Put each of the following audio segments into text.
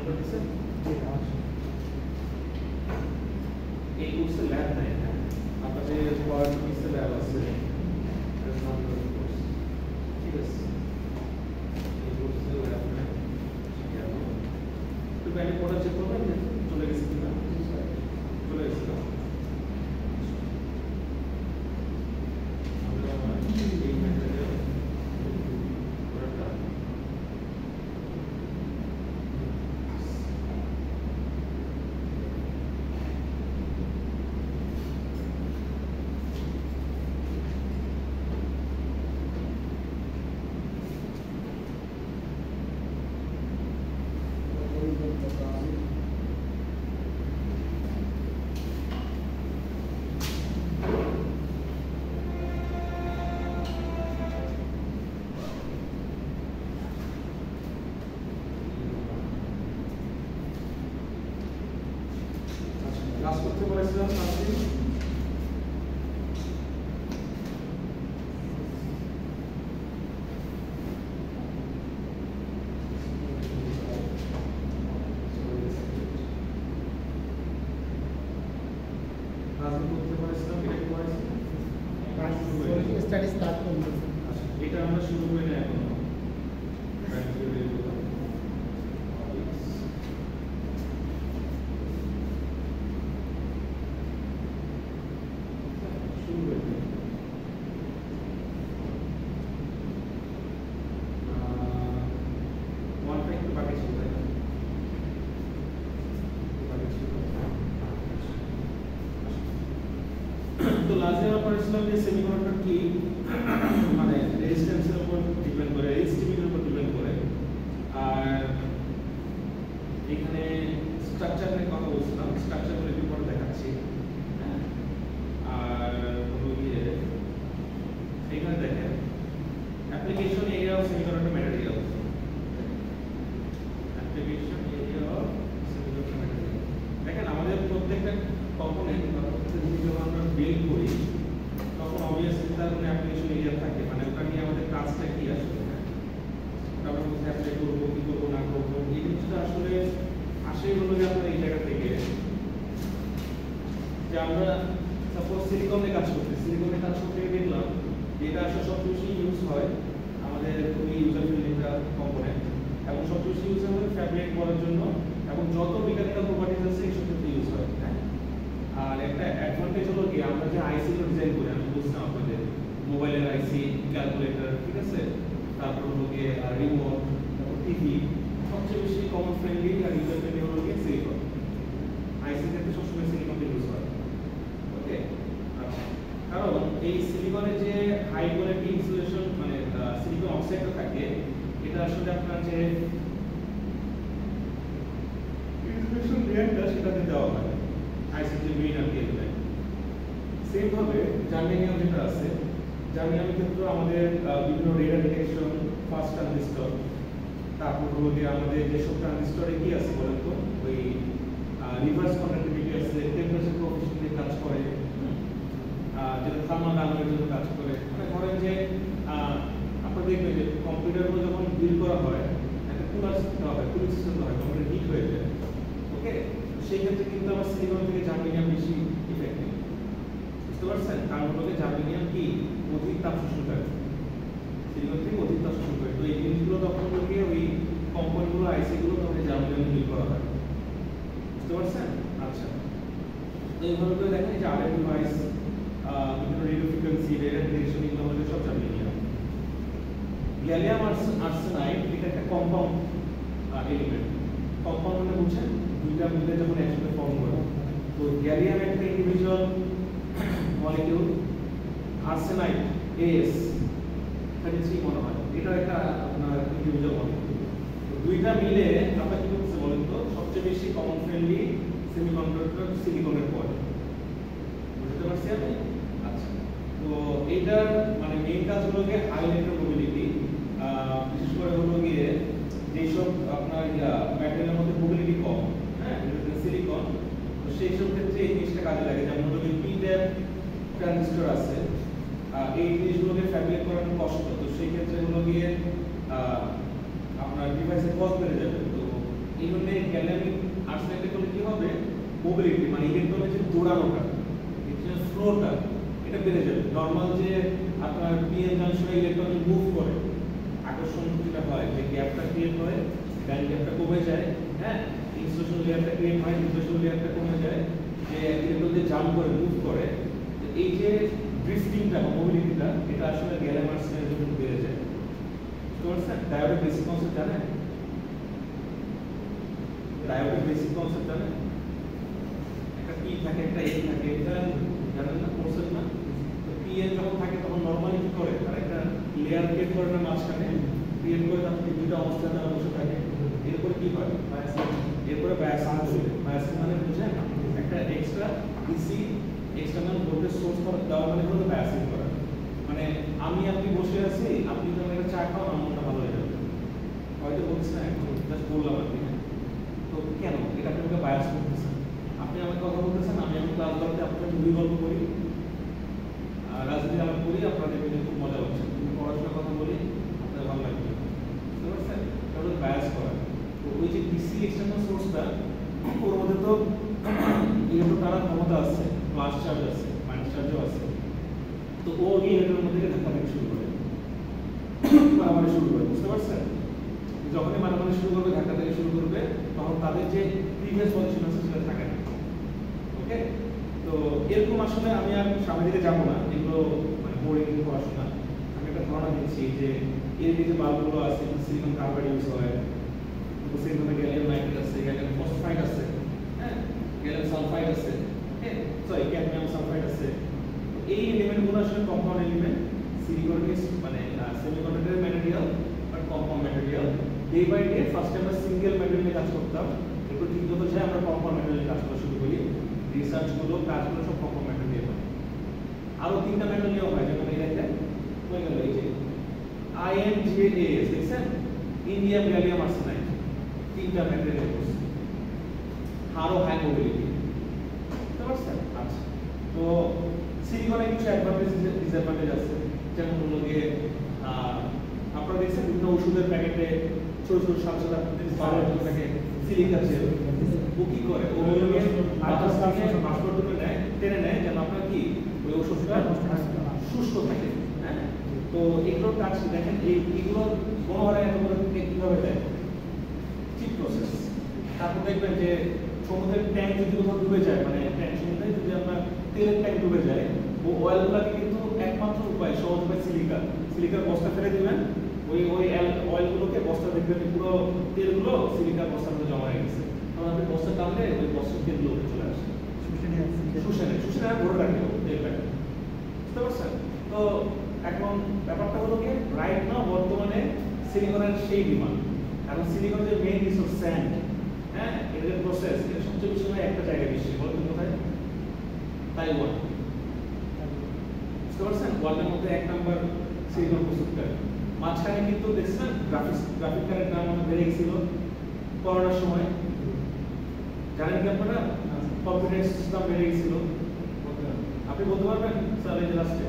নম্বর দিছেন এই কোর্সে ল্যাব নাই আপনাদের পাওয়ার পিসে ল্যাব আছে ঠিক আছে এই কোর্সে ল্যাব নাই তো পहले পড়া চেক করবেন চলে গেছে কিনা চলে গেছে ক্লাস করতে বলেছিলাম সামথিং ক্লাস করতে বলেছিলাম এটা কি বলেছিলাম ক্লাস স্টাডি স্টার্ট করব আচ্ছা এটা আমরা শুরু করে না এখন তো লাস্টে আমরা পড়েছিলাম যে সেমিকন্ডাক্টর কি মানে রেজিস্ট্যান্সের উপর ডিপেন্ড করে রেজিস্টিভিটির উপর ডিপেন্ড করে আর এখানে স্ট্রাকচার নিয়ে কথা বলছিলাম স্ট্রাকচারগুলো একটু পরে দেখাচ্ছি আর এখানে দেখেন application area of semiconductor material application area of semiconductor material দেখেন আমাদের প্রত্যেকটা কম্পোনেন্ট বা প্রত্যেকটা জিনিস যখন আমরা বিল্ড করি তখন অবভিয়াসলি তার কোনো অ্যাপ্লিকেশন এরিয়া থাকে মানে ওটা নিয়ে আমাদের কাজটা কি আসলে আমরা কোথায় অ্যাপ্লাই করবো কি করবো না করবো এই জিনিসটা আসলে আসেই হলো যে আপনার এই জায়গা থেকে যে আমরা সাপোজ সিলিকনে কাজ করতে দেখলাম যে এটা আসলে সবচেয়ে বেশি ইউজ হয় আমাদের খুবই ইউজার ফ্রেন্ডলি একটা কম্পোনেন্ট এবং সবচেয়ে বেশি ইউজ হয় ফ্যাব্রিক করার জন্য এবং যত মেকানিক্যাল প্রপার্টিজ আছে এই সবচেয়ে ইউজ হয় আর একটা অ্যাডভান্টেজ হলো কি আমরা যে আইসি গুলো ডিজাইন করি আমি বুঝলাম আপনাদের মোবাইলের আইসি ক্যালকুলেটর ঠিক আছে তারপর হলো গিয়ে রিমোট তারপর টিভি সবচেয়ে বেশি কমন ফ্রেন্ডলি আর ইউজার ফ্রেন্ডলি হলো গিয়ে সিলিকন আইসি ক্ষেত্রে সবসময় সিলিকন ইউজ হয় ওকে আচ্ছা কারণ এই সিলিকনের যে হাই কোয়ালিটি ইনসুলেশন মানে সিলিকন অক্সাইডটা থাকে এটা আসলে আপনার যে ইনসুলেশন লেয়ারটা সেটাতে দেওয়া হয় আইসিটি মেইন আর কি দেয় সেম ভাবে জার্মেনিয়াম যেটা আছে জার্মেনিয়ামের ক্ষেত্রে আমাদের বিভিন্ন রেডার ডিটেকশন ফাস্ট ট্রানজিস্টর তারপর হলো যে আমাদের যেসব ট্রানজিস্টরে কি আছে বলেন তো ওই রিভার্স কন্ডাক্টিভিটি আছে টেম্পারেচার কোএফিশিয়েন্টে কাজ করে যেটা থার্মাল ডায়নামিকের জন্য কাজ করে মানে ধরেন যে আপনারা দেখবেন যে কম্পিউটারগুলো যখন বিল্ড করা হয় একটা কুলার সিস্টেম হয় কুলিং সিস্টেম হয় কম্পিউটার হিট হয়ে যায় ওকে সেই ক্ষেত্রে কিন্তু আমার সিলিকন থেকে জার্মেনিয়াম বেশি ইফেক্টিভ বুঝতে পারছেন কারণ হলো জার্মেনিয়াম কি অধিক তাপ শোষণ করে সিলিকন থেকে অধিক তাপ শোষণ করে তো এই জিনিসগুলো তখন থেকে ওই কোম্পানিগুলো আইসিগুলো তখন জার্মেনিয়াম বিল্ড করা হয় বুঝতে পারছেন আচ্ছা তো এইভাবে করে দেখেন যে আরএফ ডিভাইস বিভিন্ন রেডিও ফ্রিকোয়েন্সি রেডার ডিটেকশন এগুলো হলো সব জার্মেনিয়াম গ্যালিয়াম আর্সেনাইড এটা একটা কম্পাউন্ড এলিমেন্ট কম্পাউন্ড মানে বুঝছেন দুইটা মিলে যখন একসাথে ফর্ম করে তো গ্যালিয়াম একটা ইন্ডিভিজুয়াল মলিকিউল আর্সেনাইড এস 33 মনে হয় এটা একটা আপনার ইন্ডিভিজুয়াল মলিকিউল তো দুইটা মিলে আমরা কি করতে বলেন তো সবচেয়ে বেশি কমন ফ্রেন্ডলি সেমিকন্ডাক্টর সিলিকনের পর বুঝতে পারছি আপনি আচ্ছা তো এইটার মানে মেইন কাজ হলো গিয়ে হাই ইলেকট্রোমোবিলিটি বিশেষ করে হলো গিয়ে যেসব আপনার ম্যাটেরিয়ালের মধ্যে মোবিলিটি কম হ্যাঁ সিলিকন তো সেই সব ক্ষেত্রে এই জিনিসটা কাজে লাগে যেমন হলো পি টাইপ ট্রানজিস্টর আছে এই জিনিসগুলোকে ফ্যাব্রিক করানো কষ্ট তো সেই ক্ষেত্রে হলো গিয়ে আপনার ডিভাইসের কস্ট বেড়ে যাবে তো এই জন্য গ্যালিয়াম আর্সেনাইডে করলে কি হবে, মোবিলিটি মানে ইলেকট্রনের যে দৌড়ানোটা, এটা ফ্লোটা এটা বেড়ে যাবে। নরমাল যে আপনার পিএন জাংশনে ইলেকট্রন মুভ করে, আকর্ষণ যেটা হয় যে গ্যাপটা ক্রিয়েট হয়, ব্যান্ড গ্যাপটা কমে যায়, হ্যাঁ, ইনসুলেশন লেয়ারটা ক্রিয়েট হয়, ইনসুলেশন লেয়ারটা কমে যায়, যে ইলেকট্রন যে জাম্প করে মুভ করে, এই যে ড্রিফটিংটা বা মোবিলিটিটা এটা আসলে গ্যালিয়াম আর্সেনাইডের জন্য বেড়ে যায়। বুঝতে পারছেন? ডায়োডের বেসিক কনসেপ্ট জানেন? ডায়োডের বেসিক কনসেপ্ট জানেন? একটা পি থাকে, একটা এ থাকে, এটা জানেন না, কনসেপ্ট না? তো পি এন যখন থাকে তখন নরমালি কি করে, আর একটা লেয়ার ক্রিয়েট করে না মাঝখানে, ক্রিয়েট করে তারপর দুটো অবস্থা তারা বসে থাকে, এরপরে কি হয়, এরপরে বায়াসিং চলে। বায়াসিং মানে বুঝেন, একটা extra DC external voltage source দেওয়া মানে হলো বায়াসিং করা। মানে আমি আপনি বসে আছি, আপনি যখন একটা চা খাও, আমার মনটা ভালো হয়ে যাবে, হয়তো বলছি না, এখন জাস্ট বললাম আর কি। তো কেন এটা আপনাকে বায়াস করতেছেন? আপনি আমাকে কথা বলতেছেন, আমি ক্লাস করতে আপনাকে মুভি গল্প করি, রাজনীতি আলাপ করি, আপনাদের খুব মজা হচ্ছে, কিন্তু পড়াশোনার কথা বলি আপনাদের ভালো লাগবে। বুঝতে পারছেন? এটা হলো বায়াস করা। তো ওই যে ডিসি এক্সটার্নাল সোর্সটা, ওর মধ্যে তো যেহেতু তারা ক্ষমতা আছে, প্লাস চার্জ আছে, মাইনাস চার্জও আছে, তো ও এই ইলেকট্রনের মধ্যে ধাক্কা দিতে শুরু করে, মারামারি শুরু করে। বুঝতে পারছেন? যখনই মারামারি শুরু করবে, ধাক্কা থেকে শুরু করবে, তখন তাদের যে প্রিভিয়াস পজিশন আছে সেটা থাকে না। ওকে, তো এরকম আসলে আমি আর সামনের দিকে যাবো না, এগুলো মানে বোরিং পড়াশোনা। আমি একটা ধারণা দিচ্ছি যে এর যে বাল্বগুলো আছে, সিলিকন কার্বাইড ইউজ হয়, সেখানে গ্যালিয়াম নাইট্রেট আছে, গ্যালিয়াম ফসফাইড আছে, হ্যাঁ, গ্যালিয়াম সালফাইড আছে, ওকে, সরি ক্যাডমিয়াম সালফাইড আছে। এই এলিমেন্টগুলো আসলে কম্পাউন্ড এলিমেন্ট, সিলিকন মানে সেমিকন্ডাক্টর ম্যাটেরিয়াল আর compound material. Day by day ফার্স্টে আমরা সিঙ্গেল ম্যাটেরিয়াল নিয়ে কাজ করতাম, একটু ঠিক হতে চাই আমরা কম্পাউন্ড ম্যাটেরিয়াল কাজ করা শুরু করি। রিসার্চগুলো কাজগুলো সব কম্পাউন্ড ম্যাটেরিয়াল হয়। আরো তিনটা ম্যাটেরিয়াল হয়, যেমন এই দেখেন হয়ে গেল, এই যে INGAS দেখছেন, ইন্ডিয়াম গ্যালিয়াম আর্সেনাইড, তিনটা ম্যাটেরিয়াল করছে, আরো হাই মোবিলিটি। বুঝতে পারছেন? আচ্ছা, তো সিলিকনের কিছু অ্যাডভান্টেজ ডিসঅ্যাডভান্টেজ আছে, যেমন হলো গিয়ে আপনারা দেখছেন বিভিন্ন ওষুধের প্যাকেটে ছোট ছোট সাদা সাদা পাউডার থাকে, সিলিকা জেল, ও কি করে, ওগুলোকে বাতাস থেকে বাষ্পরূপে নেয়, টেনে নেয়, যেন আপনার কি ওই ওষুধটা সুস্থ থাকে। হ্যাঁ, তো এগুলোর কাজ দেখেন, এইগুলো মনোহরে কিভাবে দেয়, ঠিক প্রসেস। তারপর দেখবেন যে সমুদ্রের ট্যাঙ্ক যদি কোথাও ডুবে যায়, মানে ট্যাঙ্ক সমুদ্রে যদি আপনার তেলের ট্যাঙ্ক ডুবে যায়, ও অয়েলগুলোকে কিন্তু একমাত্র উপায়, সহজ উপায় সিলিকার বস্তা ফেলে দিবেন, ওই অয়েলগুলোকে বস্তা দেখবেন পুরো তেলগুলো সিলিকার বস্তার মধ্যে জমা হয়ে গেছে, তখন আপনি বস্তা টানলে ওই বস্তার তেলগুলো উঠে চলে আসে, শুষে ভরে রাখে তেলটাকে। বুঝতে পারছেন? তো এখন ব্যাপারটা হলো কি, রাইট নাও বর্তমানে সিলিকনের সেই ডিমান্ড, কারণ সিলিকনের যে মেইন রিসোর্স স্যান্ড, হ্যাঁ, এর যে প্রসেস, এটা সবচেয়ে বেশি হয় একটা জায়গায় বিশ্বে, বলতে কোথায়? তাইওয়ান। বুঝতে পারছেন? ওয়ার্ল্ডের মধ্যে 1 নাম্বার সিলিকন প্রস্তুতকারী। মাঝখানে কিন্তু দেখছেন গ্রাফিক কার্ডের দাম অনেক বেড়ে গেছিল করোনার সময়, জানেন কি আপনারা? কম্পিউটার সিস্টেম বেড়ে গেছিল, আপনি বলতে পারবেন স্যার এই যে লাস্টে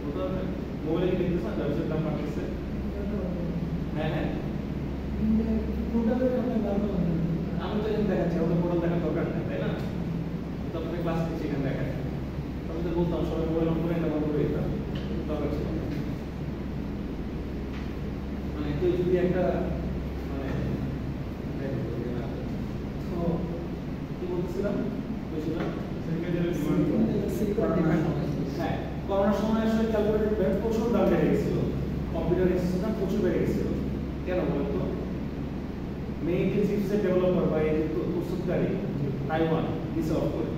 বলতে পারবেন? মোবাইলে কি দেখতেছেন গ্রাফিক্সের দাম বাড়তেছে? হ্যাঁ হ্যাঁ, আমি তো এখানে দেখাচ্ছি, আমাদের পোর্টাল দেখার দরকার নেই, তাই না? তো আপনাদের ক্লাস দিচ্ছি, এখানে দেখায়, আমি তো বলতাম সবাই মোবাইল অন করে এটা বন্ধ করে দিতাম, দরকার ছিল। মানে কেউ যদি একটা মানে তো কি বলতেছিলাম, হ্যাঁ, করোনার সময় আসলে ক্যালকুলেটর প্রচুর দাম বেড়ে গেছিল, কম্পিউটার সিস্টেম প্রচুর বেড়ে গেছিল। কেন বলতো? মেইন যে চিপসেট ডেভেলপার বা এই প্রস্তুতকারী তাইওয়ান দিছে অফ করে,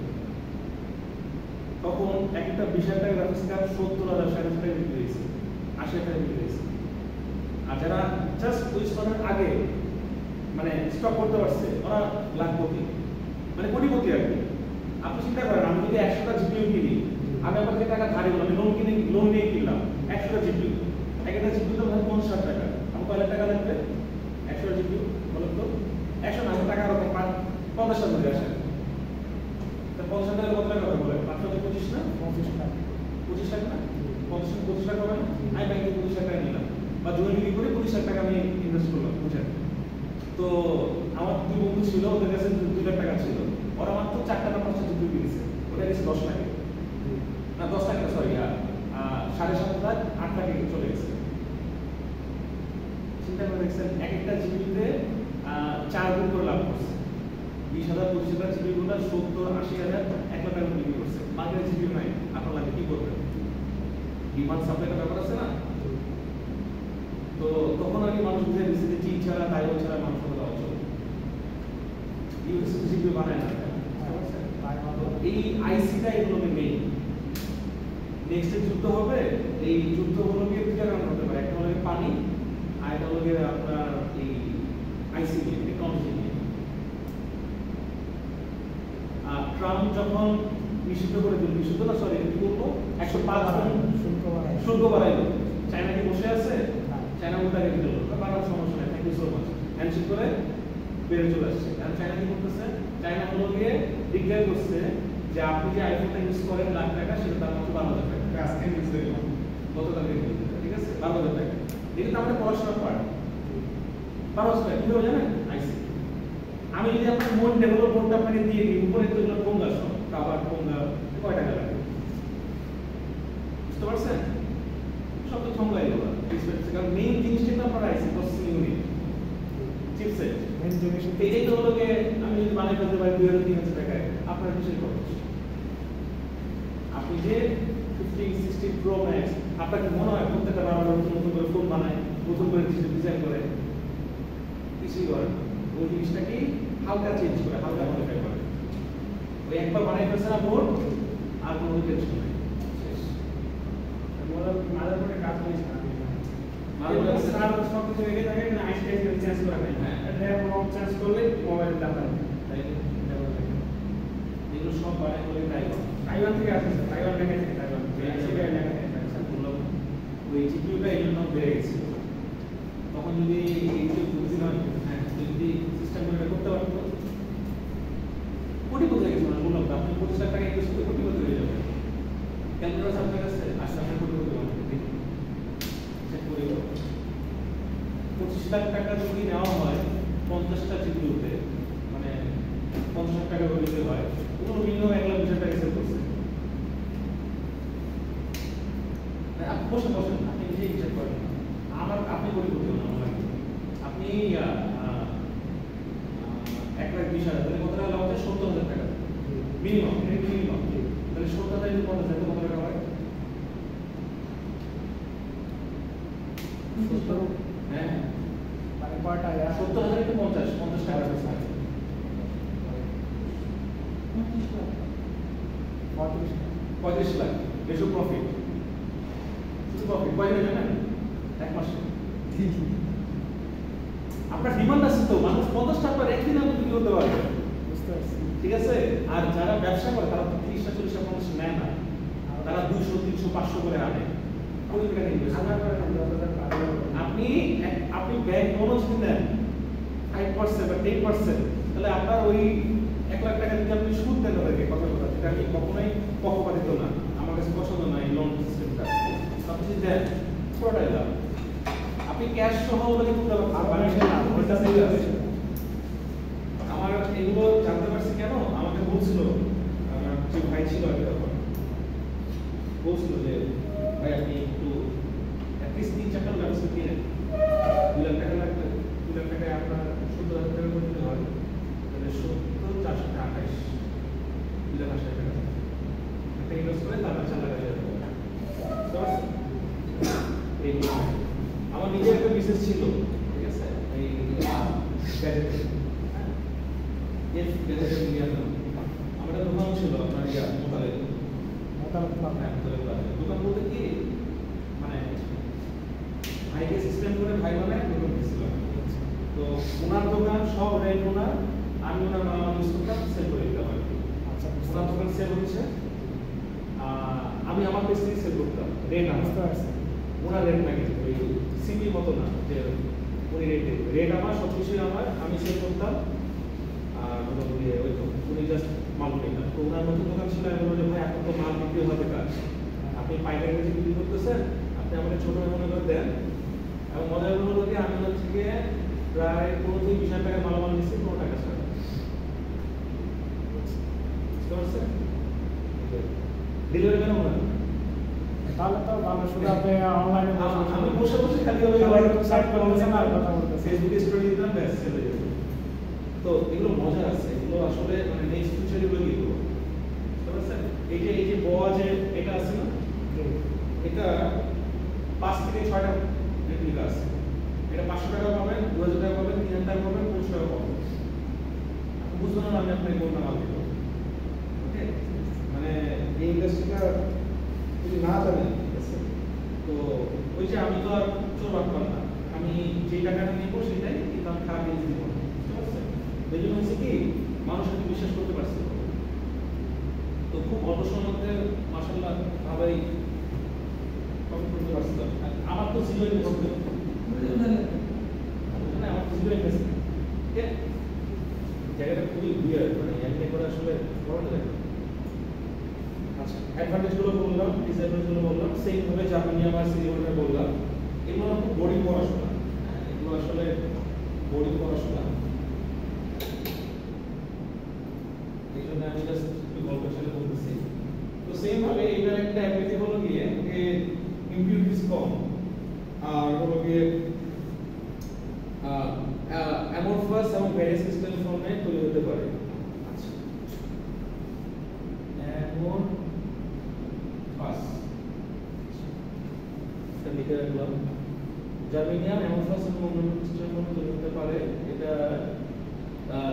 তখন একটা 20,000 টাকা গ্রাফিক্স কার্ড 70,000 60,000 টাকা বিক্রি হয়েছে, 80,000 টাকা বিক্রি হয়েছে। আর যারা জাস্ট ওই স্তরের আগে মানে স্টক করতে পারছে, ওরা লাখপতি, মানে কোটিপতি আর কি। আপনি চিন্তা করেন, আমি যদি 100টা জিপিইউ কিনি, আমি আমার থেকে টাকা ধারে আমি লোন নিয়ে কিনলাম 100টা জিপিইউ, একটা জিপিইউ তো 50,000 টাকা, আমার কয় লাখ টাকা লাগবে 100টা জিপিইউ? বলুন তো, 100 না, টাকা আরো 50,000 মধ্যে আসে, তা 50,000 টাকা কত টাকা হবে বলে? মাত্র 25 না 25 লাখ, 25 লাখ না 25 লাখ হবে না? আমি ব্যাংকে 25 লাখ টাকা নিলাম বা জমি বিক্রি করে 25 লাখ টাকা আমি ইনভেস্ট করলাম, বুঝেন? তো আমার দুই বন্ধু ছিল, ওদের কাছে 2 লাখ টাকা ছিল, ওরা মাত্র 4টা না 5টা জিপিউ কিনেছে, ওটা গেছে 10 লাখে, না 10 লাখ না সরি 7.5 লাখ 8 লাখে চলে গেছে। চিন্তা করে দেখছেন এক একটা জিপিউতে 4 গুণ করে লাভ করছে। 20,000 25,000 জিপিউ গুলো 70 80,000 1 লাখ টাকা বিক্রি করছে। মার্কেটে জিপিউ নাই, আপনার লাগে কি করবেন? ডিমান্ড সাপ্লাইটা ব্যাপার আছে না? তো তখন আমি মানুষ বুঝে দিচ্ছি যে টি ছাড়া তাইও ছাড়া মানুষ দেওয়া চলে। ইউনিভার্সিটি জিপিউ বানায় না, এই আইসিটা এগুলোকে নেই। নেক্সট যুদ্ধ হবে, এই যুদ্ধগুলোকে দুইটা কারণ হতে পারে, একটা হলো পানি আর একটা হলো আপনার এই আইসি নিয়ে, টেকনোলজি নিয়ে। ট্রাম্প যখন নিষিদ্ধ করে দিল, নিষিদ্ধ না সরি কি বলবো, 105 শুল্ক বাড়াইল, চায়না কি বসে আছে? চায়না উল্টাকে দিল, বাড়ার সমস্যা নেই, thank you so much, handshake করে বেড়ে চলে আসছে। কারণ চায়না কি করতেছে? চায়না হলো গিয়ে ডিক্লেয়ার করছে যে আপনি যে আইফোনটা ইউজ করেন লাখ টাকা, সেটা তার মাত্র 12,000 টাকা। আজকে ইউজ করলাম, গতকালকে, ঠিক আছে, 12,000 টাকা। এটা তো আমাদের পড়াশোনার পার্ট। 12,000 টাকা কিভাবে জানেন? আইসি। আমি যদি আপনার মন ডেভেলপ বোর্ডটা আপনাকে দিয়ে দিই, উপরে তো এগুলো কোঙ্গা সব কাবার কোঙ্গা, কয় টাকা লাগে? বুঝতে পারছেন? সব তো ঠঙ্গা এগুলো, কারণ মেইন জিনিসটা তো আপনার আইসি প্রসেসিং ইউনিট, চিপসেট। এই তো হলো গিয়ে আমি যদি বানাই ফেলতে পারি 2,000-3,000 টাকায়, আপনার কিসের খরচ? আপনি যে 15, 16 Pro Max, আপনার কি মনে হয় প্রত্যেকটা বারবার নতুন করে ফোন বানায়, নতুন করে ডিজাইন করে? কিছুই করে না। ওই জিনিসটাকে হালকা চেঞ্জ করে, হালকা মডিফাই করে। ওই একবার বানাই ফেলছে না বোর্ড, আর কোনো টেনশন নেই, শেষ। মাদারবোর্ডে কাজ করিস না, মাদারবোর্ডে স্টার সব কিছু রেখে থাকে, কিন্তু আইসিআই চেঞ্জ করা নেই। এটা রং চেঞ্জ করলে মোবাইল দাম বাড়বে। তাই এগুলো সব বানাই বলে তাইওয়ান থেকে আসে, তাইওয়ান লেখা থাকে, তাইওয়ান আইসিআই লেখা থাকে। ওই জিপিউটা এই জন্য বেড়ে গেছে। তখন যদি এই যে বুদ্ধি নয়, হ্যাঁ, যদি সিস্টেম করে করতে পারতো, কোটি কোথায় গেছে? মানে বললাম তো, আপনি 25 লাখ টাকা ইনভেস্ট করে কোটি কোটি হয়ে যাবে। ক্যালকুলেটর আপনার কাছে আসলে আপনার কোটি কোটি হবে, চেক করে 25 লাখ টাকা যদি নেওয়া হয় 50টা জিপিউতে, মানে 50 লাখ টাকা করে দিতে হয়, কোনো মিনিমাম 1,20,000 টাকা সেল করছে। আপনি বসে বসেন, আপনি নিজেই হিসাব করেন, আপনি কোটি কোটি হন, আমার লাগে আপনি 1,20,000 তাহলে কত টাকা লাভ হচ্ছে? 70,000 টাকা মিনিমাম, মিনিমাম। তাহলে 70,000 যদি 50,000 কত টাকা হয়? হ্যাঁ, মানে কয়টা 70,000 into 50 টাকা আছে, 35 লাখ বেশি প্রফিট। শুধু প্রফিট কয় দিনে জানেন? 1 মাসে। আপনার ডিমান্ড আছে তো, মানুষ 50 টাকা একদিন আপনি বিক্রি করতে পারবে, বুঝতে পারছি। ঠিক আছে। আর যারা ব্যবসা করে তারা তো 30টা 40টা 50 নেয় না, তারা 200 300 500 করে আনে। কোটি টাকা ইনভেস্ট আপনি ব্যাংক লোনও যদি নেন 5% বা 10%, তাহলে আপনার ওই 1 লাখ টাকা যদি আপনি সুদ দেন ওদেরকে, কথা যেটা আমি কখনোই পক্ষপাতিত্ব না, আমার কাছে পছন্দ না এই লোন সিস্টেমটা। আপনি যদি দেন পুরোটাই লাভ। আপনি ক্যাশ সহ ওদেরকে তুলতে আমার এগুলো জানতে পারছি কেন, আমাকে বলছিল আমার যে ভাই ছিল আগে, তখন বলছিল যে ভাই আপনি একটু অ্যাটলিস্ট 3-4টা ব্যবস্থা কিনে 2 লাখ টাকা লাগবে, 2 লাখ টাকায় আপনার 70,000 টাকা করে দিতে হয়, তাহলে 70 400 28 2,80,000 টাকা একটা ইনভেস্ট করে তারপর 4 লাখ টাকা এই আমার নিজের একটা বিজনেস ছিল, ঠিক আছে, এই গ্যাজেটের মিডিয়া আমার একটা দোকান ছিল আপনার মোতালে দোকান বলতে কি মানে ভাইকে সিস্টেম করে ভাই মানে দোকান দিয়েছিলাম। তো ওনার দোকান সব রেন্ট ওনার, আমি ওনার মাল ইউজ করতাম, সেল করে দিতাম আর কি। ওনার দোকান সেল হচ্ছে, আমি আমার পেজ থেকে সেল করতাম, রেন্ট আমার, ওনার রেন্ট নাকি ওই সিপি মতো না যে উনি রেট দেবে, রেট আমার সব কিছুই আমার, আমি সেল করতাম। আর মোটামুটি ওই তো উনি জাস্ট মাল নিতাম। তো ওনার নতুন দোকান ছিল, আমি বললাম ভাই এখন তো মাল বিক্রি হবে কাজ, আপনি পাইকারি রেটে বিক্রি করতেছেন, আপনি আমাকে ছোট মনে করে দেন। এবং মজার হলো কি আমি ওনার থেকে প্রায় প্রায় 15-20 টাকা মালামাল নিচ্ছে, কোনো টাকা ছাড়া। বুঝতে পারছেন? ডেলিভারি কেন মনে হয়? তাহলে তো ভালো, শুধু আপনি অনলাইনে আমি বসে বসে খালি সাইট করতেছেন আর কথা বলতেছেন। ফেসবুকে স্টোরি দিলাম, ব্যাস চলে যেত। তো এগুলো মজা আছে, এগুলো আসলে মানে নেক্সট ফিউচারে এগুলো কি করবো, বুঝতে পারছেন? এই যে বোয়া যে এটা আছে না, এটা 5 থেকে 6টা রেপ্লিকা আছে। এটা 500 টাকা পাবেন, 2000 টাকা পাবেন, 3000 টাকা পাবেন, 500 টাকা পাবেন। আপনি বুঝবেন না আমি আপনাকে কোনটা মাল দিব। ওকে, মানে এই ইন্ডাস্ট্রিটা যদি না জানেন, ঠিক আছে, তো ওই যে আমি তো আর চোর বাটপার না, আমি যে টাকাটা নিব সেটাই, কিন্তু আমি খারাপ জিনিস দিব না, বুঝতে পারছেন? এই জন্য হচ্ছে কি মানুষ কিন্তু বিশ্বাস করতে পারছে। তো খুব অল্প সময়ের মধ্যে মাশাআল্লাহ ভালোই প্রফিট করতে পারছিলাম। আমার তো জিরো ইনভেস্টমেন্ট, না আমার তো জিরো ইনভেস্টমেন্ট। ঠিক আছে, জায়গাটা খুবই উইয়ার্ড, মানে এমনি করে আসলে ভালো লাগে। আচ্ছা, অ্যাডভান্টেজগুলো বললাম, ডিসঅ্যাডভান্টেজগুলো বললাম, সেম ভাবে জার্মানি আমার সিরিয়ালটা বললাম। এগুলো খুব বোরিং পড়াশোনা, এগুলো আসলে বোরিং পড়াশোনা। এই জন্য আমি জাস্ট একটু গল্প ছেড়ে বলতেছি। তো সেম ভাবে এটার একটা অ্যাবিলিটি হলো গিয়ে যে ইম্পিউরিটিস কম, আর হলো গিয়ে অ্যামরফাস এবং ভ্যারিয়াস ক্রিস্টাল ফর্মে তৈরি হতে পারে। আচ্ছা, অ্যামরফাস এটা লিখে রাখলাম। জার্মেনিয়াম অ্যামরফাস এবং অন্যান্য ক্রিস্টাল ফর্মে তৈরি হতে পারে। এটা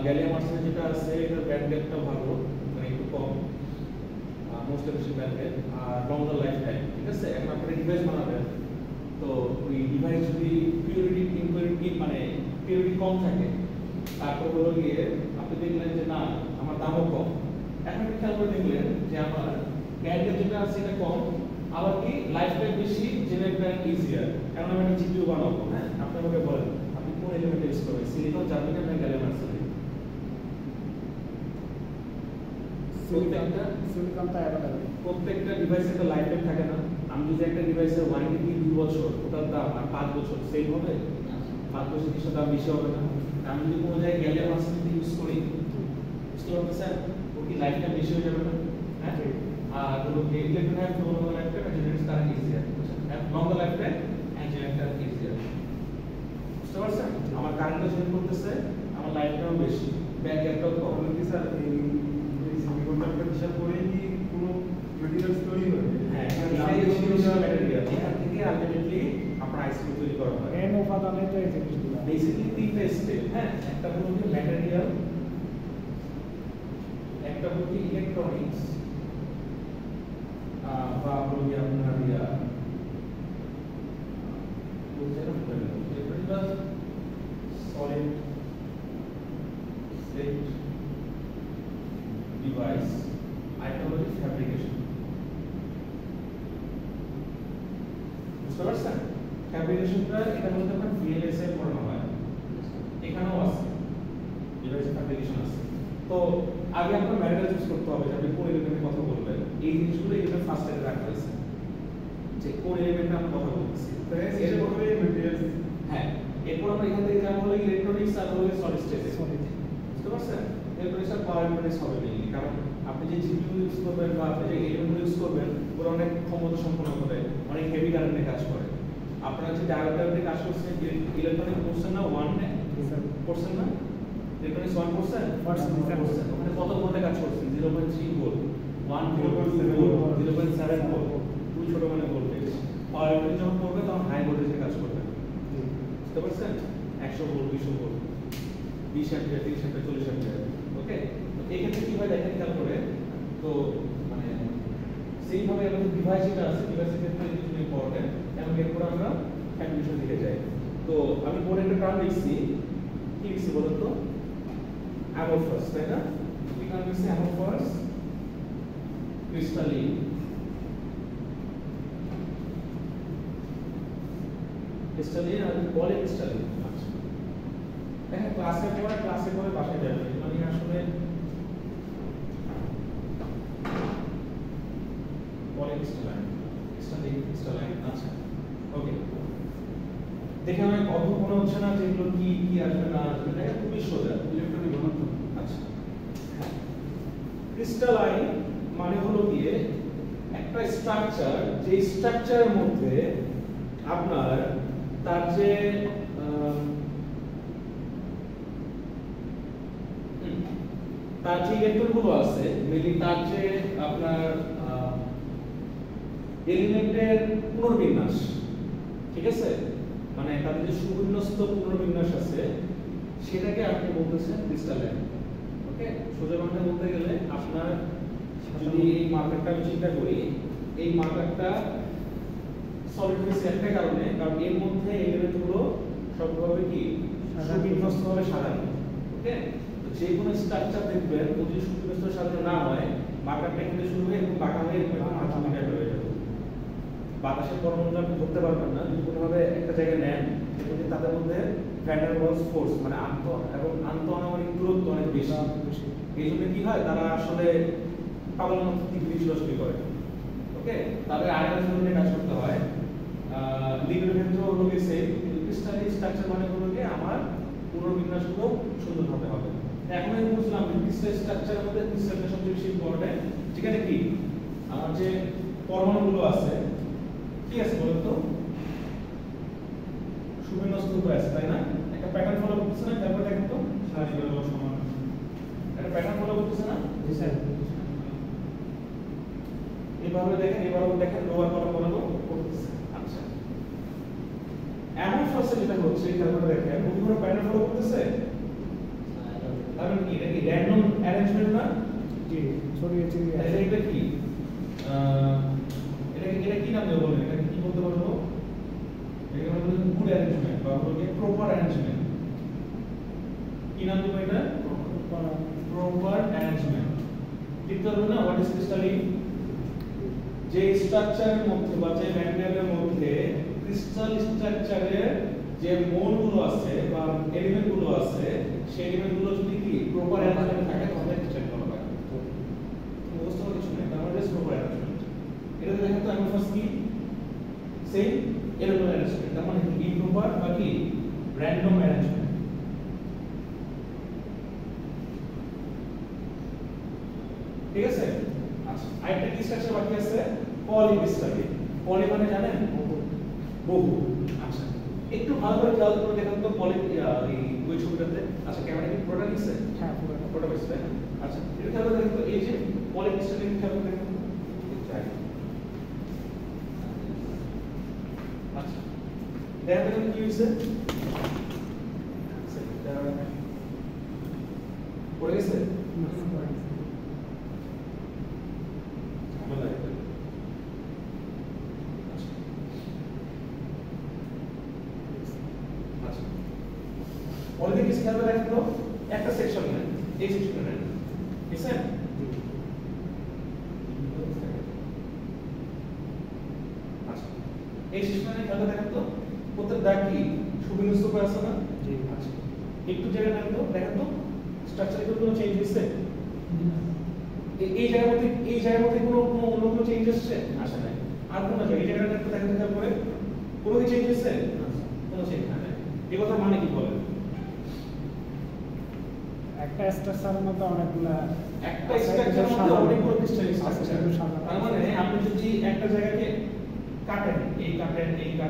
গ্যালিয়াম আর্সেনাইড যেটা আছে এটার ব্যান্ড গ্যাপটা ভালো, মানে একটু কম, মোস্ট এফিশিয়েন্ট ব্যান্ড গ্যাপ, আর লঙ্গার লাইফ টাইম। ঠিক আছে, এখন আপনি ডিভাইস বানাবেন, তো ওই ডিভাইস যদি পিউরিটি ইম্পিউরিটি মানে পিউরিটি কম থাকে, তারপর হলো গিয়ে আপনি দেখলেন যে না আমার দামও কম, এখন একটু খেয়াল করে দেখলেন যে আমার ব্যান্ড গ্যাপ যেটা আছে এটা কম, আবার কি লাইফ টাইম বেশি, জেনারেট ব্যান্ড ইজিয়ার। এখন আমি একটা জিপিইউ বানাবো, হ্যাঁ, আপনি আমাকে বলেন আপনি কোন এলিমেন্ট ইউজ করবেন, সিলিকন, জার্মেনিয়াম না গ্যালিয়াম আর্সেনাইড? প্রত্যেকটা ডিভাইসের একটা লাইফ টাইম থাকে না। আমি যদি একটা ডিভাইসের ওয়ারেন্টি 2 বছর, ওটার দাম আর 5 বছর সেম হবে, 5 বছর কিছু দাম বেশি হবে না। আমি যদি কোনো জায়গায় গ্যালিয়াম আর্সেনাইড ইউজ করি, বুঝতে পারছেন, ও কি লাইফ টাইম বেশি হয়ে যাবে না? হ্যাঁ, আর হলো electron have longer life time, generates current easier, longer life time and generate current easier. বুঝতে পারছেন, আমার কারেন্টও জেনারেট করতেছে, আমার লাইফ টাইমও বেশি, ব্যাক গ্যাপটাও কম। কি স্যার এই সেমিকন্ডাক্টর হিসাব করে কি কোনো ম্যাটেরিয়ালস তৈরি হয়? হ্যাঁ, এটাই হচ্ছে ম্যাটেরিয়াল, এখান থেকে আলটিমেটলি আপনার আইসি তৈরি করা হয়। এন উপাদানে তো এই জিনিসগুলো বেসিক্যালি তিনটা স্টেপ, হ্যাঁ, একটা হলো কি ম্যাটেরিয়াল, একটা হলো কি ইলেকট্রনিক্স, বা হলো কি আপনার সলিড স্টেট ডিভাইস, আরেকটা হলো ফ্যাব্রিকেশন। বুঝতে পারছেন, ফ্যাব্রিকেশনটা এটা বলতে আপনার ভিএলএস এর পড়ানো হয়, এখানেও আছে ডিভাইস ফ্যাব্রিকেশন আছে। তো আগে আপনার ম্যাটেরিয়াল চুজ করতে হবে যে আপনি কোন এলিমেন্টের কথা বলবেন, এই জিনিসগুলো এটা ফার্স্ট এর রাখা হয়েছে যে কোন এলিমেন্টে আমরা কথা বলতেছি। এর পরে ম্যাটেরিয়ালস, হ্যাঁ, এরপর আমরা এখান থেকে যাবো হলো ইলেকট্রনিক্স আর হলো সলিড স্টেট। সলিড, বুঝতে পারছেন, ইলেকট্রনিক্স আর পাওয়ার ইলেকট্রনিক্স হবে মেইনলি, কারণ আপনি যে জিপিইউ ইউজ করবেন বা আপনি যে এলিমেন্ট ইউজ করবেন ওরা অনেক ক্ষমতা সম্পন্ন করে, অনেক হেভি কারেন্টে কাজ করে। আপনারা যে ডায়োডে কাজ করছেন, ইলেকট্রনিক পড়ছেন না, 1 পড়ছেন না, ইলেকট্রনিক্স 1 পড়ছেন, ওখানে কত ভোল্টে কাজ করছেন? 0.3 ভোল্ট, 1 ভোল্ট, 0.7 ভোল্ট, দুই ছোট মানে ভোল্টেজ। পাওয়ার ইলেকট্রনিক্স যখন করবে তখন হাই ভোল্টেজে কাজ করবে, বুঝতে পারছেন, 100 volt, 200 volt, 20 ampere, 30 ampere, 40 ampere. Okay, তো এই ক্ষেত্রে কি হয় দেখেন খেয়াল করে, তো মানে সেইভাবে আমাদের ডিভাইস যেটা আছে, ডিভাইসের ক্ষেত্রে কিছু ইম্পর্টেন্ট, এবং এরপর আমরা ফ্যাব্রিকেশন দিকে যাই। তো আমি বোর্ডে একটা টার্ম লিখছি, কি লিখছি বলুন তো? অ্যামরফাস, তাই না? কি টার্ম লিখছি? অ্যামরফাস ক্রিস্টালিন, ক্রিস্টালিন আর পলিক্রিস্টালিন। আচ্ছা, দেখেন ক্লাসে পরে বাসায় যাবেন, মানে আসলে পলিক্রিস্টালাইন, ক্রিস্টালিন। আচ্ছা, ওকে, দেখে অনেক অদ্ভুত মনে হচ্ছে না যে এগুলো কি কি আসবে না আসবে এটা খুবই সোজা ইলেকট্রনিক ঘনত্ব। আচ্ছা ক্রিস্টালাইন মানে হলো গিয়ে একটা স্ট্রাকচার যে স্ট্রাকচারের মধ্যে আপনার তার যে ইলেকট্রনগুলো আছে মেনলি তার যে আপনার এলিমেন্টের পুনর্বিন্যাস ঠিক আছে মানে তাদের যে সুবিন্যস্ত পুনর্বিন্যাস আছে সেটাকে আপনি বলতেছেন ক্রিস্টালাইন ওকে সোজা বাংলায় বলতে গেলে আপনার যদি এই মার্কারটা আমি চিন্তা করি এই মার্কারটা সলিড হয়েছে একটা কারণে কারণ এর মধ্যে এলিমেন্টগুলো সবভাবে কি সুবিন্যস্তভাবে সাজানো ওকে তো যে কোনো স্ট্রাকচার দেখবেন যদি সুবিন্যস্ত সাজানো না হয় মার্কারটা এখানে শুরু হয়ে এবং বাঁকা হয়ে মাথা হয়ে যাবে বাতাসের পরমাণু আপনি ধরতে পারবেন না যদি কোনোভাবে একটা জায়গায় নেন দেখবেন তাদের মধ্যে ভ্যান ডার ওয়ালস ফোর্স মানে আন্তঃআণবিক দূরত্ব অনেক বেশি এই জন্য কি হয় তারা আসলে পাগলের মতো তীব্র সৃষ্টি করে ওকে তাদের আয়রন নিয়ে কাজ করতে হয় লিকুইড ক্ষেত্রে হলো কি সেম ক্রিস্টালিক স্ট্রাকচার মানে হলো কি আমার পুনর্বিন্যাসগুলো সুন্দরভাবে হবে এখন আমি বুঝলাম যে ক্রিস্টাল স্ট্রাকচারের মধ্যে ক্রিস্টালটা সবচেয়ে বেশি ইম্পর্টেন্ট যেখানে কি আমার যে পরমাণুগুলো আছে ঠিক আছে বলুন তো সুবিন্যস্ত উপায় আছে তাই না একটা প্যাটার্ন ফলো করতেছে না তারপর দেখেন তো সারিগুলো সমান একটা প্যাটার্ন ফলো করতেছে না জি স্যার এইভাবে দেখেন লোয়ার কলাম করতেছে আচ্ছা এমন ফার্স্টে যেটা হচ্ছে তারপরে দেখেন বিভিন্ন প্যাটার্ন ফলো করতেছে তাহলে কি এটা কি র্যান্ডম অ্যারেঞ্জমেন্ট না জি ছড়িয়ে ছিটিয়ে আছে এটা কি এটা কি নাম দেব বলেন এটা কি বলতে পারবো এটা হলো গুড অ্যারেঞ্জমেন্ট বা হলো কি প্রপার অ্যারেঞ্জমেন্ট কি নাম দেব এটা প্রপার অ্যারেঞ্জমেন্ট ঠিক তো না হোয়াট ইজ ক্রিস্টালিন যে স্ট্রাকচারের মধ্যে বা যে ম্যাটেরিয়ালের মধ্যে ক্রিস্টাল স্ট্রাকচারের যে মোলগুলো আছে বা এলিমেন্টগুলো আছে সেই এলিমেন্টগুলো যদি কি প্রপার অ্যারেঞ্জমেন্ট থাকে তাহলে ক্রিস্টাল বলা হয় তো মুখস্থ করার কিছু নেই তার মানে প্রপার অ্যারেঞ্জমেন্ট এটা দেখেন তো আমি ফার্স্ট কি সেম এরকম অ্যারেঞ্জমেন্ট তার মানে কি ইমপ্রপার বা কি র্যান্ডম অ্যারেঞ্জমেন্ট ঠিক আছে আচ্ছা আরেকটা কি স্ট্রাকচার বাকি আছে পলিক্রিস্টালিন পলি মানে জানেন বহু আচ্ছা একটু ভালো করে খেয়াল করে দেখেন তো পলি এই ওই ছবিটাতে আচ্ছা ক্যামেরা কি পুরোটা নিছে হ্যাঁ পুরোটা নিছে আচ্ছা এটা খেয়াল করে দেখেন তো এই যে পলিক্রিস্টালিন খেয়াল করে দেখেন আচ্ছা দেখেন কি হইছে পড়ে গেছে অলরেডি কিছু খেয়াল রাখতে তো একটা সেকশন নেন এই সেকশনে নেন ঠিক আছে আচ্ছা এই সেকশনে খেয়াল রাখতে তো প্রত্যেক দাগ কি সুবিন্যস্ত করে আছে না জি আচ্ছা একটু জায়গা নেন তো দেখেন তো স্ট্রাকচারে কোনো চেঞ্জ হইছে এই জায়গার মধ্যে কোনো অন্য কোনো চেঞ্জ আসছে আসে নাই আর কোন জায়গা এই জায়গাটা একটু দেখেন খেয়াল করে কোনো কি চেঞ্জ হইছে কোনো চেঞ্জ না এই কথা মানে কি বলেন একটা স্ট্রাকচারের মধ্যে অনেকগুলা একটা স্ট্রাকচারের মধ্যে অনেকগুলো ক্রিস্টালিক স্ট্রাকচার তার মানে আপনি যদি একটা জায়গাকে কাটেন এইভাবে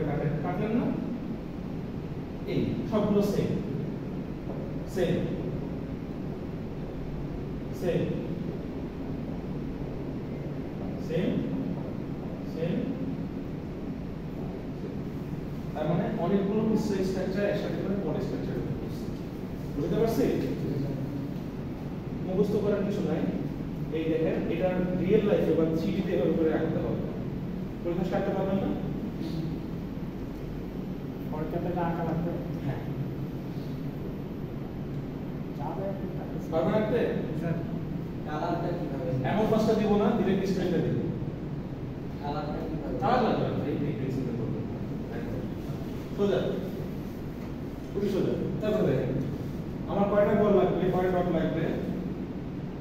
কাটেন কাটলেন না এই সবগুলো same same same same same তার মানে অনেকগুলো ক্রিস্টালিক স্ট্রাকচার একসাথে করে পলি স্ট্রাকচার বুঝতে পারছি মুখস্থ করার কিছু নাই এই দেখেন এটা রিয়েল লাইফে বা 3D তে এভাবে করে রাখতে হবে পরীক্ষা করতে পারবেন না পরীক্ষাতে আঁকা লাগবে হ্যাঁ যাবে পারবেন রাখতে স্যার কালারটা কিভাবে এমন পাঁচটা দিব না দিলে ডিসপ্লেটা দিব কালারটা কিভাবে তাহলে লাগবে না এই প্রিন্সিপাল করবে সোজা খুবই সোজা তারপর দেখেন আমার কয়টা বল লাগবে কয়টা ডট লাগবে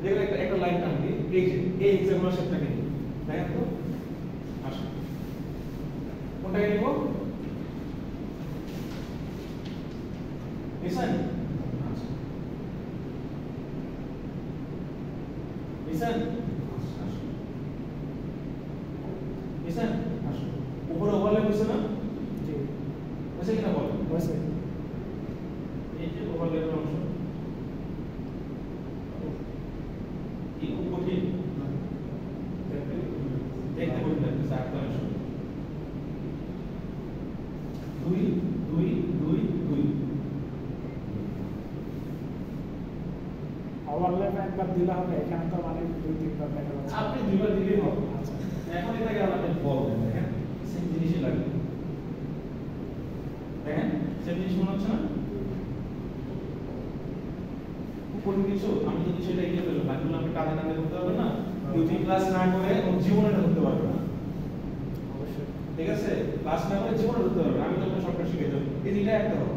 দেখলে একটা লাইন টানবি এই যে এই এক্সাম্পল সেটটাকে নিই দেখেন তো আসুন কোনটাকে নিব নিছেন নিছেন নিছেন উপরে ওভারল্যাপ হইছে না জি হইছে কিনা বলেন হয়েছে এই যে ওভারল্যাপের অংশ কি খুব কঠিন দেখতে কঠিন লাগতেছে আটটা অংশ 2 2 2 2 ওভারল্যাপ একবার দিলে হবে এখানে তো মানে 2-3 বার দেখা যাচ্ছে আপনি দুইবার দিলেই হবে আচ্ছা এখন এটাকে আপনি বলবেন দেখেন সেম জিনিসই লাগবে দেখেন সেম জিনিস মনে হচ্ছে না কোন কিছু আমি যদি সেটা এগিয়ে ফেললাম বাকিগুলো আপনি কাঁধে কাঁধে করতে পারবেন না দুই ক্লাস না করে জীবনে এটা করতে পারবেন না অবশ্যই ঠিক আছে ক্লাস না করে জীবনে করতে পারবেন আমি তো আপনার সবটা শিখে দেবো এই দিনটা একটা হবে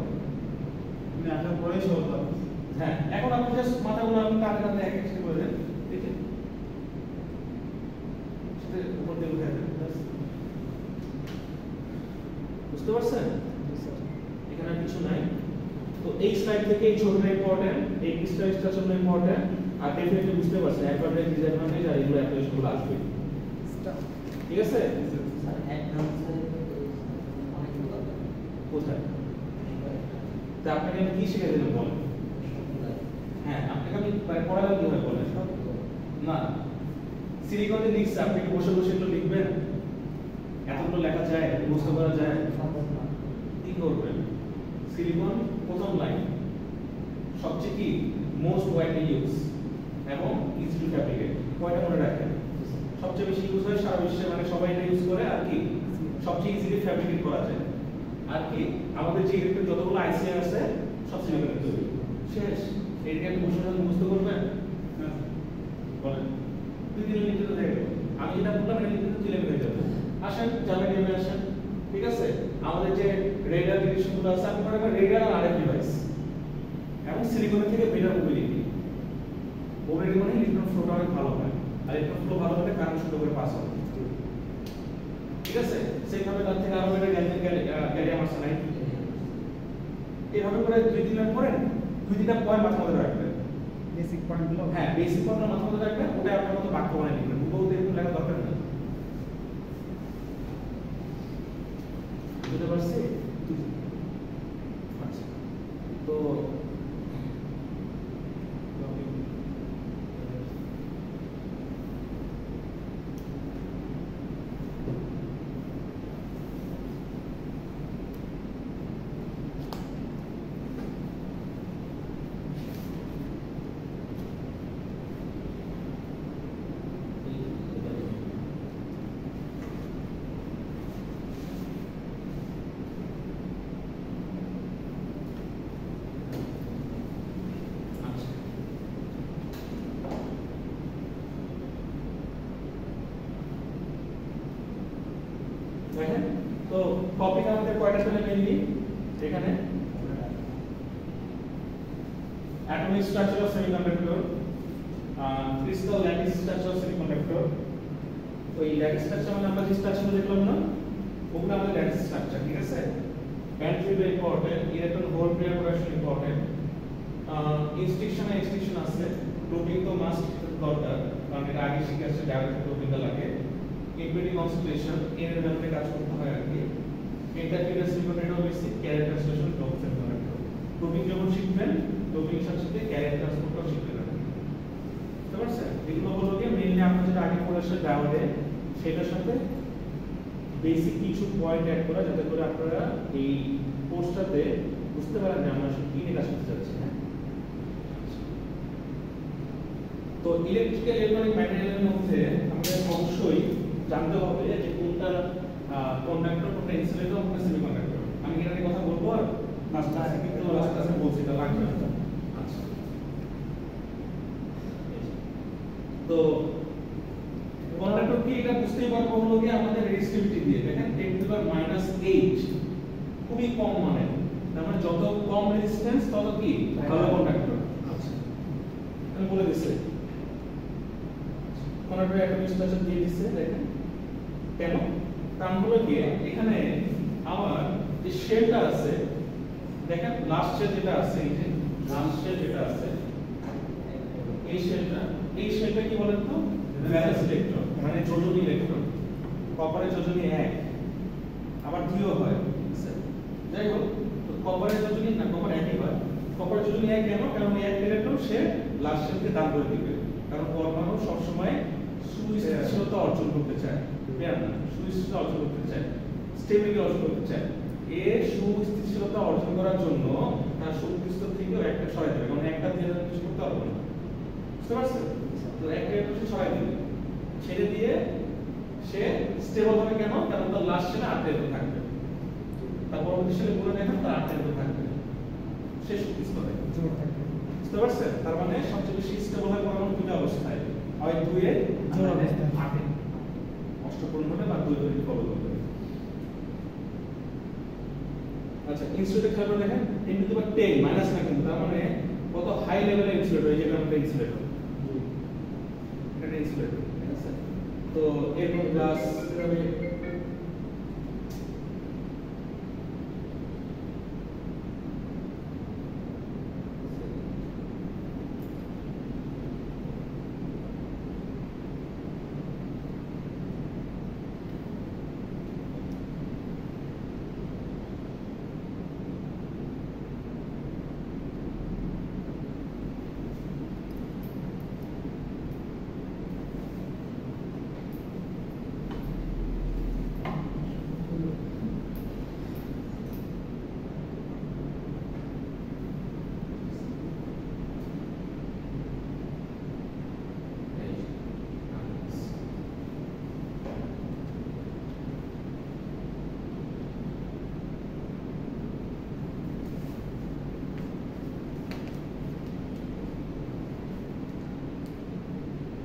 মানে আসার পরেই সহজ লাগছে। হ্যাঁ এখন আপনি জাস্ট মাথাগুলো আপনি কাঁধে কাঁধে এক এক করে দেন দেখে সেটা উপর দিয়ে উঠে দেন বুঝতে পারছেন জি স্যার এখানে আর কিছু নাই তো এই স্লাইড থেকে এই ছোটটা ইম্পর্টেন্ট এই স্লাইডটা জন্য ইম্পর্টেন্ট আর ডেফিনেটলি বুঝতে পারছেন অ্যাডভান্টেজ ডিসঅ্যাডভান্টেজ আর এগুলো অ্যাপ্লিকেশনগুলো আসবে ঠিক আছে স্যার অ্যাডভান্সের অনেকগুলো কোথায় তা আপনাকে আমি কি শিখে দিলাম বলেন হ্যাঁ আপনাকে আমি পড়ালাম কিভাবে বলেন না সিলিকনে লিখছে আপনি কি বসে বসে এগুলো লিখবেন এতগুলো লেখা যায় বুঝতে পারা যায় সম্ভব না কি করবেন সিলিকন প্রথম লাইন সবচেয়ে কি মোস্ট ওয়াইডলি ইউজ এবং ইজি টু ফ্যাব্রিকেট কয়টা মনে রাখেন সবচেয়ে বেশি ইউজ হয় সারা বিশ্বে মানে সবাই এটা ইউজ করে আর কি সবচেয়ে ইজিলি ফ্যাব্রিকেট করা যায় আর কি আমাদের যে ইলেকট্রিক যতগুলো আইসি আছে সব সিলিকনের তৈরি শেষ এটাকে আপনি বসে যখন বুঝতে করবেন বলেন 2-3 মিনিটে তো দেখবেন আমি যেটা বললাম এটা কিন্তু 3 মিনিট হয়ে যাবে আসেন জার্মানি নিয়ে আসেন ঠিক আছে আমাদের যে রেডার ডিটেকশনগুলো আছে আপনি মনে করেন রেডার আর আরেক ডিভাইস এবং সিলিকনের থেকে বেটার মোবিলিটি মোবিলিটি মানে ইলেকট্রন ফ্লোটা অনেক ভালো হয় আর ইলেকট্রন ফ্লো ভালো হলে কারেন্ট সুন্দর করে পাস হবে ঠিক আছে সেইভাবে তার থেকে আরো বেটার গ্যালিয়াম আর্সেনাইড এইভাবে করে 2-3 লাইন পড়েন 2-3টা পয়েন্ট মাথার মধ্যে রাখবেন বেসিক পয়েন্টগুলো হ্যাঁ বেসিক পয়েন্ট মাথার মধ্যে রাখবেন ওটা আপনার মতো বাক্য বানিয়ে লিখবেন গুগল দেখুন লেখা দরকার নেই বুঝতে পারছি আচ্ছা তো দেখেন তো টপিক আমাদের কয়টা ছিল মেইনলি এখানে atomic structure of semiconductor crystal lattice structure of semiconductor তো এই ল্যাটিস স্ট্রাকচার মানে আমরা যে স্ট্রাকচার দেখলাম না ওগুলো আমাদের ল্যাটিস স্ট্রাকচার ঠিক আছে band field important electron hole pair production important instruction আর এক্সটেনশন আছে প্রোটিং তো মাস্ট দরকার কারণ এটা আগে শিখে আসছে ডাইরেক্ট প্রোটিনটা লাগে ইনপুটিং কনসেন্ট্রেশন এর ভ্যালুতে কাজ করতে হয় আর কি interference related basic carrier translation document correct প্রোটিং যখন শিখবেন প্রোটিং সাথে সাথে ক্যারিয়ার ট্রান্সপোর্টও শিখতে হবে বুঝতে পারছেন এগুলো হলো কি মেইনলি আমরা যেটা আগে পড়েছি ডায়োডে সেটার সাথে বেসিক কিছু পয়েন্ট অ্যাড করা যাতে করে আপনারা এই কোর্সটাতে বুঝতে পারেন যে আমরা আসলে কি নিয়ে কাজ করতে যাচ্ছি হ্যাঁ তো ইলেকট্রিক্যাল ইলেকট্রনিক ম্যাটেরিয়ালের মধ্যে আমাদের অবশ্যই জানতে হবে যে কোনটা কন্ডাক্টর কোনটা ইনসুলেটর কোনটা সেমিকন্ডাক্টর আমি এর আগে কথা বলবো আর লাস্ট ক্লাসে কিন্তু লাস্ট ক্লাসে বলছি এটা লাগবে না আচ্ছা তো কন্ডাক্টর কি এটা বুঝতেই পারবো হলো কি আমাদের রেজিস্টিভিটি দিয়ে দেখেন 10⁻⁸ খুবই কম মানে তার মানে যত কম রেজিস্ট্যান্স তত কি ভালো কন্ডাক্টর আচ্ছা আমি বলে দিছি কন্ডাক্টর অ্যাটমিক স্ট্রাকচার দিয়ে দিছে দেখেন কেন কারণ হলো কি এখানে আমার যে শেলটা আছে দেখেন লাস্ট শেল যেটা আছে, এই যে লাস্ট শেল যেটা আছে, এই শেলটা কি বলেন তো? ভ্যালেন্স ইলেকট্রন, মানে যোজনী ইলেকট্রন। কপারের যোজনী 1, আবার 2 হয়। যাই হোক, তো কপারের যোজনী না, কপার একই হয়। কপারের যোজনী 1 কেন? কারণ এই 1 ইলেকট্রন সে লাস্ট শেলকে দান করে দিবে। কারণ পরমাণু সব সময় সুস্থিরতা অর্জন করতে চায়, পেয়ার না, সুস্থিরতা অর্জন করতে চায়, স্টেবিলিটি অর্জন করতে চায়। এ সুস্থিরতা অর্জন করার জন্য তার শক্তি স্তর থেকেও একটা সরাই দেবে, কারণ একটা দিয়ে কিছু করতে পারবে না। বুঝতে পারছেন? তো একটা ইলেকট্রন সরাই দিবে, ছেড়ে দিয়ে সে স্টেবল হবে। কেন? কারণ তার লাস্ট শেলে 8 ইলেকট্রন থাকবে, তার পরবর্তী শেলে গুলো দেখেন তার 8 ইলেকট্রন থাকবে, সে শক্তি স্তরে। বুঝতে পারছেন? তার মানে সবচেয়ে বেশি স্টেবল হয় পরমাণু দুটো অবস্থায়, হয় 2 এ জোড় মানে অবস্থায়। 8 এ, অষ্টপূর্ণ হলে বা 2 এ ফলো করবে। আচ্ছা, ইনসুলেটর খেয়াল করে দেখেন, 10 মাইনাস না কিন্তু, তার মানে কত হাই লেভেলের ইনসুলেটর। এই যে কারণটা ইনসুলেটর, এটা ইনসুলেটর, ঠিক আছে? তো এরকম গ্লাস আমি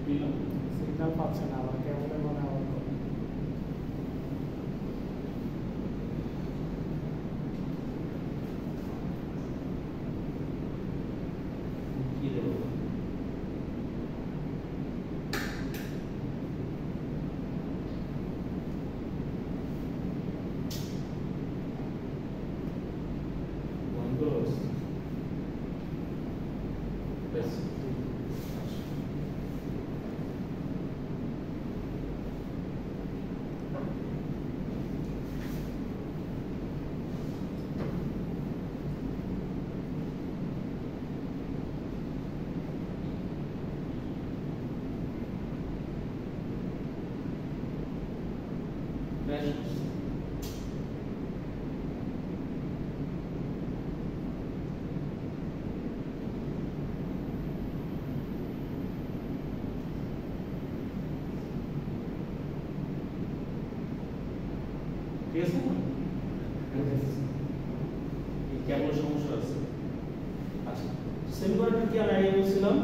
দিলাম। সিগন্যাল পাচ্ছে না, আবার কেমন মনে আবার কি দেবো? Windows. Yes. Measures. ঠিক আছে? কেমন সমস্যা আছে? আচ্ছা, সেমিকন্ডাক্টর কি আমি আগে বলছিলাম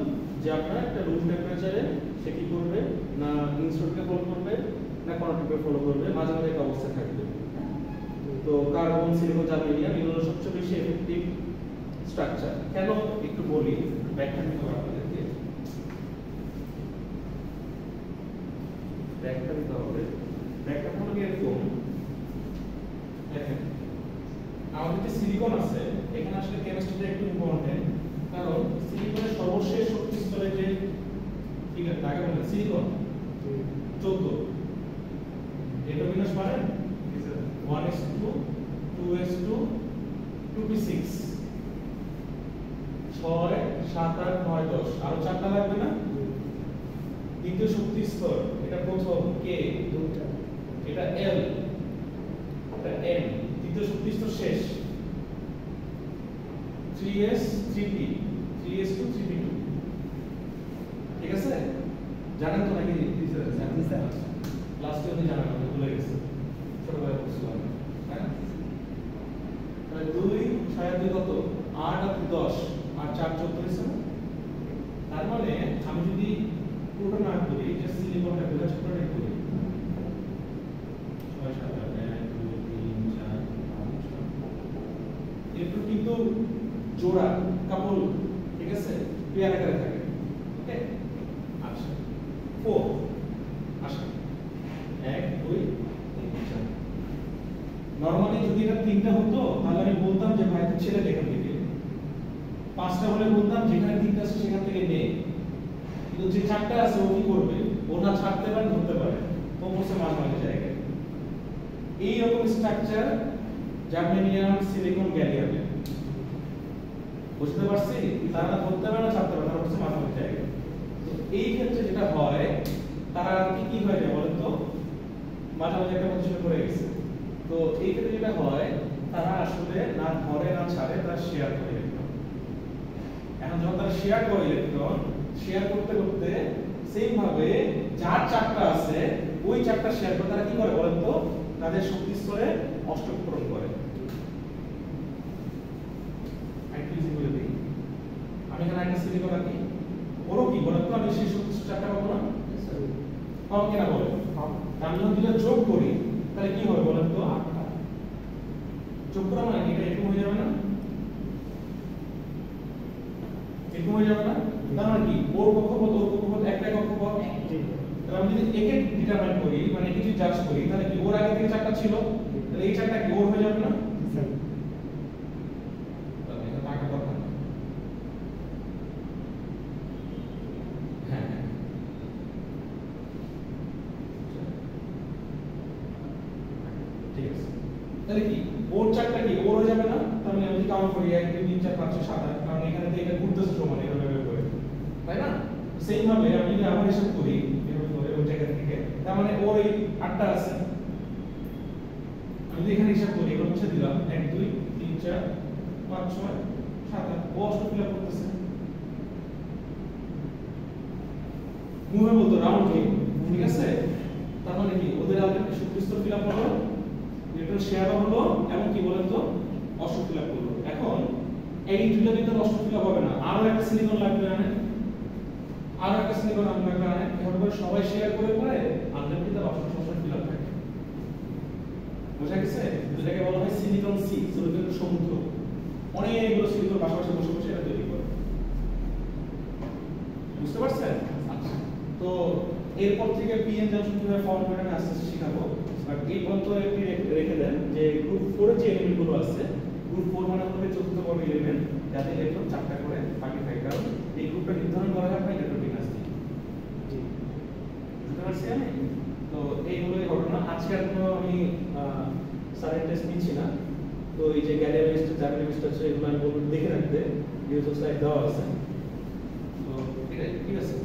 যে আপনার একটা রুম টেম্পারেচারে সে কি করবে না, ইনস্ট্রুমেন্টকে ফলো করবে না কন্ডাক্টরকে ফলো করবে, মাঝে মাঝে একটা অবস্থা থাকবে। তো কার্বন, সিলিকন, জার্মেনিয়াম এগুলো সবচেয়ে বেশি এফেক্টিভ স্ট্রাকচার। কেন একটু বলি, ব্যাখ্যা দিতে হবে আপনাদেরকে, ব্যাখ্যা দিতে হবে। ব্যাখ্যা হলো এরকম, দেখেন আমাদের যে সিলিকন আছে এখানে আসলে কেমিস্ট্রিটা একটু ইম্পর্টেন্ট, কারণ সিলিকনের সর্বশেষ শক্তি স্তরে যে, ঠিক আছে আগে বলেন সিলিকন 14, এটা বিন্যাস পারেন 1s2 2s2 2p6 6 7 8 9 10 আরো 4টা লাগবে না? দ্বিতীয় শক্তি স্তর, এটা প্রথম কে, এটা এল, এটা এন, দ্বিতীয় শক্তি স্তর শেষ 3s 3p 3s2 3p2, ঠিক আছে? জানেন তো নাকি? লাস্টে আমি জানা কথা ভুলে গেছি, ছোটবেলায় পড়ছিলাম, হ্যাঁ? তাহলে 2 6 2 কত 8 আর 10 আর 4 14 না? তার মানে আমি যদি পুরোটা না করি, যে সিলিকনটা গুলো ছোটটা করি 6 7 8 1 2 3 4 5 6 এরপর কিন্তু জোড়া কাপল, ঠিক আছে, পেয়ার আকারে থাকে। ওকে, আচ্ছা 4 আসা 1 2 3 4। নরমালি যদি এটা 3টা হতো তাহলে আমি বলতাম যে ভাই ছেলে লেখা হলে বলতাম যেখানে তিনটা আছে সেখান থেকে নে, কিন্তু যে চারটা আছে ও কি করবে, ও না ছাড়তে পারে ধরতে পারে, তো বসে মাঝামাঝি জায়গায়। এইরকম স্ট্রাকচার জার্মেনিয়াম, সিলিকন, গ্যালিয়ামে। বুঝতে পারছি? তারা ধরতে পারে না ছাড়তে পারে, তারা বসে মাঝামাঝি জায়গায়। তো এই ক্ষেত্রে যেটা হয়, তারা কি কি হয়ে যায় বলেন তো, মাঝামাঝি একটা পজিশনে পড়ে গেছে। তো এই ক্ষেত্রে যেটা হয়, তারা আসলে না ধরে না ছাড়ে, তারা শেয়ার করে ইলেকট্রন। এখন যখন তারা শেয়ার করে ইলেকট্রন, শেয়ার করতে করতে সেম ভাবে যার চারটা আছে ওই চারটা শেয়ার করে তারা কি করে বলেন তো, তাদের শক্তি স্তরে অষ্টক পূরণ করে। আইটিসি বলে দিই, আমি এখানে একটা সিলিকন রাখি, ওরও কি বলেন তো, আমি সেই শক্তি স্তর চারটা পাবো না? পাবো কিনা বলেন? আমি যখন দুটো যোগ করি তাহলে কি হবে বলেন তো, যোগ করা মানে কি, এটা এরকম হয়ে যাবে না? এরকম হয়ে যাবে না? তার মানে কি, ওর কক্ষপথ ওর কক্ষপথ একটাই কক্ষপথ। তাহলে আমি যদি একে ডিটারমাইন করি, মানে একে যদি জাজ করি, তাহলে কি ওর আগে থেকে চারটা ছিল, তাহলে এই চারটা কি ওর হয়ে যাবে না? তাহলে এটা টাকা দরকার নেই। হ্যাঁ, ঠিক আছে। তাহলে কি ওর চারটা কি ওর হয়ে যাবে না? তার মানে আমি কাউন্ট করি 1 2 3 4 5 6 7 8, কারণ এখানে থেকে এটা ঘুরতেছে সমান এভাবে করে, তাই না? সেম ভাবে আমি যদি আবার হিসাব করি এভাবে করে ওই জায়গা থেকে, তার মানে ওর এই 8টা আছে। আমি যদি এখানে হিসাব করি, এগুলো মুছে দিলাম, 1 2 3 4 5 6 7 8, ও অষ্ট ফিল আপ করতেছে। মুভে বলতো রাউন্ড গেম, ঠিক আছে? তার মানে কি ওদের আলটিমেট শক্তি স্তর ফিল আপ হলো, ইলেকট্রন শেয়ার হলো, এবং কি বলেন তো অষ্ট ফিল আপ হলো। এখন এই দুটো ভিতরে অষ্ট ফিল আপ হবে না, আরো একটা সিলিকন লাগবে, আরো একটা সিলিকন লাগবে, এভাবে করে সবাই শেয়ার করে করে আলটিমেটলি তার অষ্ট ফিল আপ থাকে। বুঝা গেছে? যেটাকে বলা হয় সিলিকন সি, সিলিকন সমুদ্র। অনেকগুলো সিলিকন পাশাপাশি বসে বসে এটা তৈরি করে। বুঝতে পারছেন? আচ্ছা, তো এরপর থেকে পিএন জাংশন কিভাবে ফর্ম করে আমি আস্তে আস্তে শিখাবো। বাট এই পর্যন্ত একটি রেখে দেন যে গ্রুপ 4 এর যে এলিমেন্টগুলো আছে, গ্রুপ 4 মানে হবে চতুর্থ বর্গ এলিমেন্ট, যাতে ইলেকট্রন চারটা করে বাকি থাকে, কারণ এই গ্রুপটা নির্ধারণ করা হয় আপনার ইলেকট্রন বিন্যাস দিয়ে। বুঝতে পারছি আমি? তো এইগুলোই ঘটনা। আজকে আর কোনো আমি স্যারের টেস্ট নিচ্ছি না। তো এই যে গ্যালিয়াম লিস্ট, জার্মেনিয়াম লিস্ট আছে, এগুলো আমি বলবো দেখে রাখতে, ইউজার সাইট দেওয়া আছে। তো ঠিক আছে।